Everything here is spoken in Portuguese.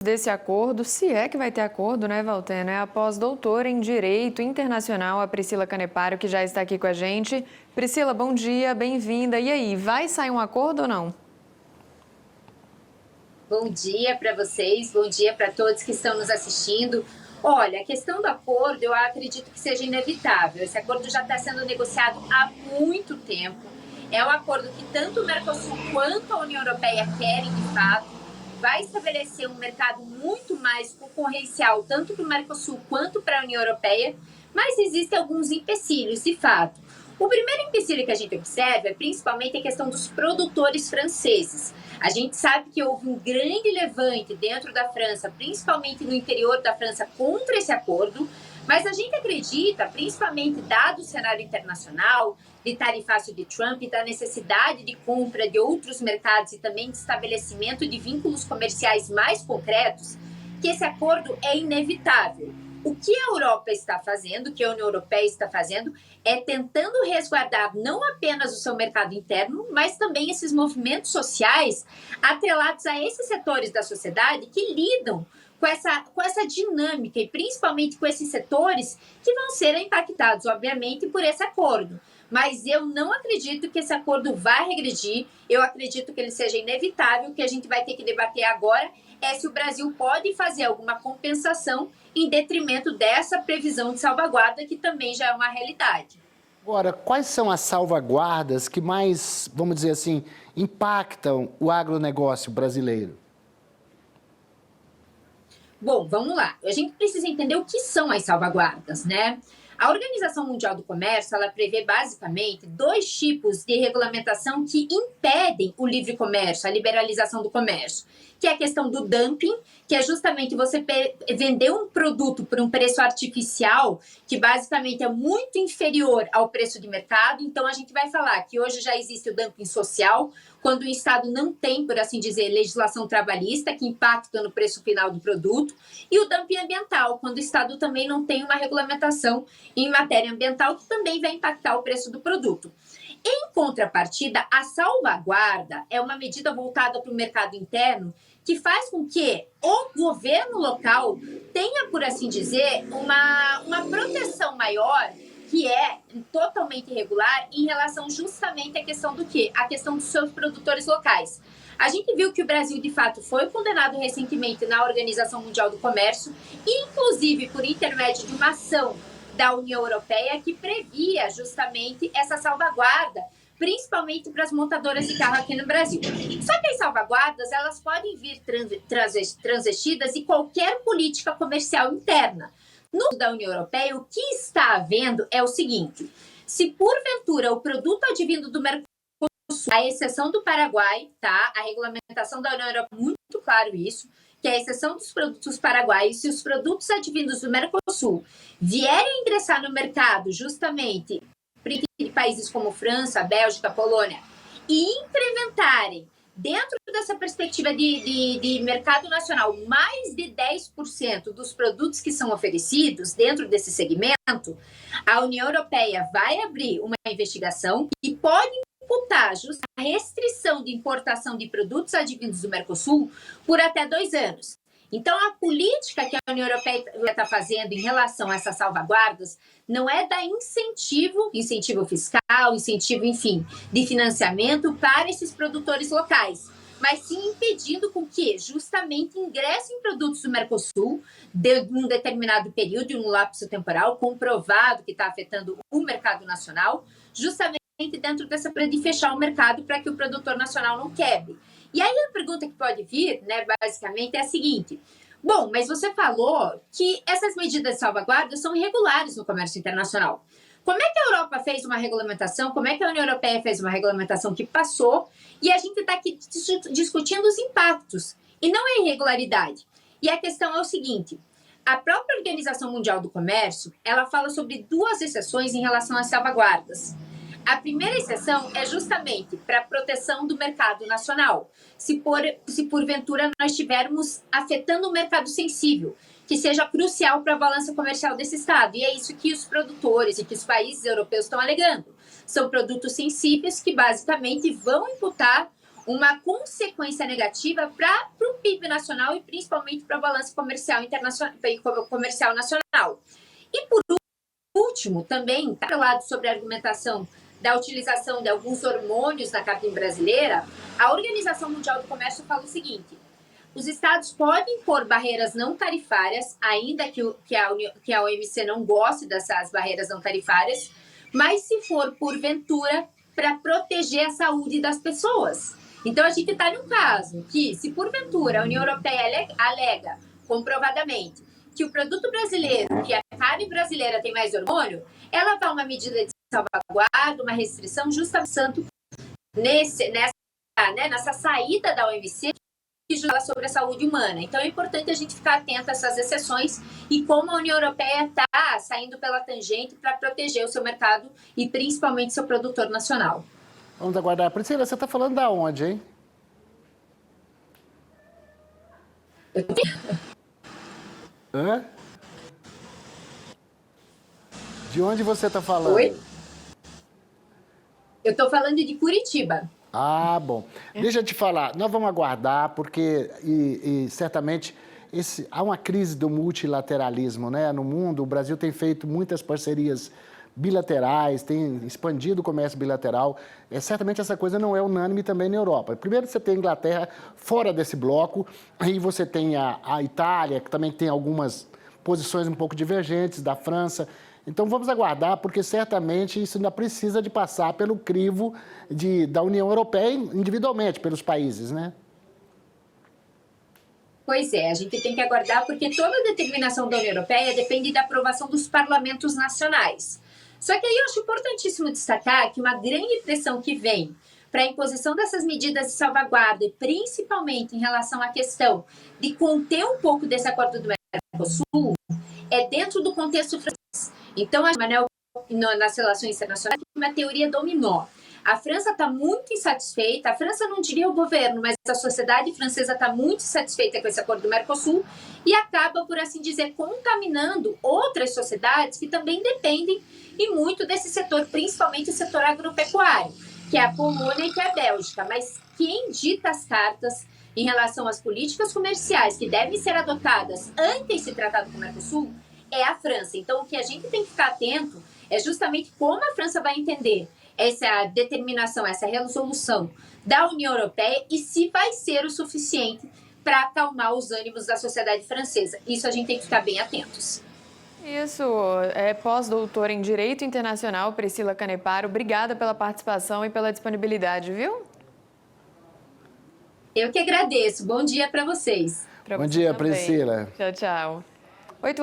desse acordo, se é que vai ter acordo, né, Valtena? É a pós-doutora em Direito Internacional, a Priscila Caneparo, que já está aqui com a gente. Priscila, bom dia, bem-vinda. E aí, vai sair um acordo ou não? Bom dia para vocês, bom dia para todos que estão nos assistindo. Olha, a questão do acordo, eu acredito que seja inevitável. Esse acordo já está sendo negociado há muito tempo. É um acordo que tanto o Mercosul quanto a União Europeia querem, de fato. Vai estabelecer um mercado muito mais concorrencial, tanto para o Mercosul quanto para a União Europeia, mas existem alguns empecilhos, de fato. O primeiro empecilho que a gente observa é principalmente a questão dos produtores franceses. A gente sabe que houve um grande levante dentro da França, principalmente no interior da França, contra esse acordo, mas a gente acredita, principalmente dado o cenário internacional, de tarifácio de Trump e da necessidade de compra de outros mercados e também de estabelecimento de vínculos comerciais mais concretos, que esse acordo é inevitável. O que a Europa está fazendo, o que a União Europeia está fazendo, é tentando resguardar não apenas o seu mercado interno, mas também esses movimentos sociais atrelados a esses setores da sociedade que lidam com essa dinâmica e principalmente com esses setores que vão ser impactados, obviamente, por esse acordo. Mas eu não acredito que esse acordo vai regredir, eu acredito que ele seja inevitável. O que a gente vai ter que debater agora é se o Brasil pode fazer alguma compensação em detrimento dessa previsão de salvaguarda, que também já é uma realidade. Agora, quais são as salvaguardas que mais, vamos dizer assim, impactam o agronegócio brasileiro? Bom, vamos lá. A gente precisa entender o que são as salvaguardas, né? A Organização Mundial do Comércio, ela prevê basicamente dois tipos de regulamentação que impedem o livre comércio, a liberalização do comércio, que é a questão do dumping, que é justamente você vender um produto por um preço artificial, que basicamente é muito inferior ao preço de mercado. Então, a gente vai falar que hoje já existe o dumping social, quando o Estado não tem, por assim dizer, legislação trabalhista que impacta no preço final do produto, e o dumping ambiental, quando o Estado também não tem uma regulamentação em matéria ambiental que também vai impactar o preço do produto. Em contrapartida, a salvaguarda é uma medida voltada para o mercado interno que faz com que o governo local tenha, por assim dizer, uma proteção maior, que é totalmente irregular, em relação justamente à questão do quê? A questão dos seus produtores locais. A gente viu que o Brasil, de fato, foi condenado recentemente na Organização Mundial do Comércio, inclusive por intermédio de uma ação da União Europeia que previa justamente essa salvaguarda, principalmente para as montadoras de carro aqui no Brasil. Só que as salvaguardas, elas podem vir transvestidas em qualquer política comercial interna. No da União Europeia, o que está havendo é o seguinte: se porventura o produto advindo do Mercosul, a exceção do Paraguai, tá? A regulamentação da União Europeia é muito claro isso, que é a exceção dos produtos paraguaios, se os produtos advindos do Mercosul vierem ingressar no mercado justamente de países como França, Bélgica, Polônia, e incrementarem, dentro dessa perspectiva de mercado nacional, mais de 10% dos produtos que são oferecidos dentro desse segmento, a União Europeia vai abrir uma investigação e pode imputar a restrição de importação de produtos advindos do Mercosul por até 2 anos. Então, a política que a União Europeia está fazendo em relação a essas salvaguardas não é dar incentivo fiscal, incentivo, enfim, de financiamento para esses produtores locais, mas sim impedindo com que justamente ingressem produtos do Mercosul de um determinado período, de um lapso temporal comprovado que está afetando o mercado nacional, justamente dentro dessa para de fechar o mercado para que o produtor nacional não quebre. E aí a pergunta que pode vir, né, basicamente, é a seguinte: bom, mas você falou que essas medidas de salvaguarda são irregulares no comércio internacional. Como é que a Europa fez uma regulamentação? Como é que a União Europeia fez uma regulamentação que passou? E a gente está aqui discutindo os impactos, e não a irregularidade. E a questão é o seguinte: a própria Organização Mundial do Comércio, ela fala sobre 2 exceções em relação às salvaguardas. A primeira exceção é justamente para a proteção do mercado nacional, se porventura nós estivermos afetando um mercado sensível, que seja crucial para a balança comercial desse Estado. E é isso que os produtores e que os países europeus estão alegando. São produtos sensíveis que basicamente vão imputar uma consequência negativa para o PIB nacional e principalmente para a balança comercial internacional, comercial nacional. E por último, também está falado sobre a argumentação da utilização de alguns hormônios na carne brasileira. A Organização Mundial do Comércio fala o seguinte: os estados podem pôr barreiras não tarifárias, ainda que a OMC não goste dessas barreiras não tarifárias, mas se for porventura para proteger a saúde das pessoas. Então, a gente está num caso que, se porventura a União Europeia alega comprovadamente que o produto brasileiro, que a carne brasileira tem mais hormônio, ela vai uma medida de salvaguarda, uma restrição justamente nessa saída da OMC que fala sobre a saúde humana. Então, é importante a gente ficar atento a essas exceções e como a União Europeia está saindo pela tangente para proteger o seu mercado e principalmente seu produtor nacional. Vamos aguardar. Priscila, você está falando da onde, hein? Hã? De onde você está falando? Oi? Eu estou falando de Curitiba. Ah, bom. Deixa eu te falar, nós vamos aguardar, porque certamente há uma crise do multilateralismo, né? No mundo, o Brasil tem feito muitas parcerias bilaterais, tem expandido o comércio bilateral. Certamente essa coisa não é unânime também na Europa. Primeiro você tem a Inglaterra fora desse bloco, aí você tem a Itália, que também tem algumas posições um pouco divergentes, da França. Então vamos aguardar, porque certamente isso ainda precisa de passar pelo crivo da União Europeia individualmente, pelos países, né? Pois é, a gente tem que aguardar, porque toda a determinação da União Europeia depende da aprovação dos parlamentos nacionais. Só que aí eu acho importantíssimo destacar que uma grande pressão que vem para a imposição dessas medidas de salvaguarda, e principalmente em relação à questão de conter um pouco desse acordo do Mercosul, é dentro do contexto francês. Então, a Manel, nas relações internacionais, uma teoria dominó. A França está muito insatisfeita, a França não diria o governo, mas a sociedade francesa está muito insatisfeita com esse acordo do Mercosul e acaba, por assim dizer, contaminando outras sociedades que também dependem e muito desse setor, principalmente o setor agropecuário, que é a Polônia e que é a Bélgica. Mas quem dita as cartas em relação às políticas comerciais que devem ser adotadas antes desse tratado com o Mercosul é a França. Então, o que a gente tem que ficar atento é justamente como a França vai entender essa determinação, essa resolução da União Europeia e se vai ser o suficiente para acalmar os ânimos da sociedade francesa. Isso a gente tem que ficar bem atentos. Isso, é pós-doutora em Direito Internacional, Priscila Caneparo. Obrigada pela participação e pela disponibilidade, viu? Eu que agradeço. Bom dia para vocês. Bom dia, Priscila. Tchau, tchau. 8